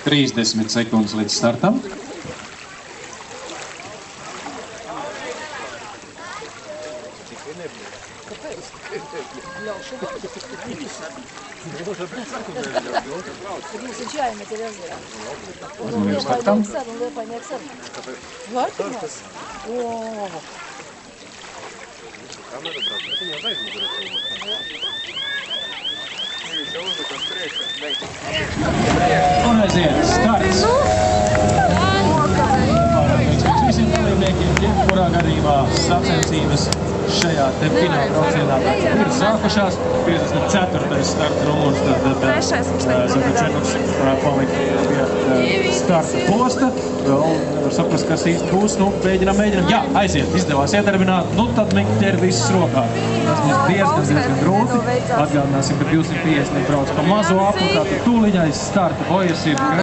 Trīsdesmit sekundes līdz startam. Uzmanības startam. Un aiziet, starts! Visiem dalībniekiem, jebkurā gadījumā sacensības šajā te finālbraucienā ir sākušās. 54. starta numurs, tad Zakačenovs palika pie starta posta. Un nevar saprast, kas īsti būs. Nu, mēģinām. Jā, aiziet, izdevās iedarbināt. Nu, tad ķer visas rokā. Tas būs diezgan grūti. Atgādināsim, ka 250 brauc pa mazo apli, tātad tūliņais starta bojas ir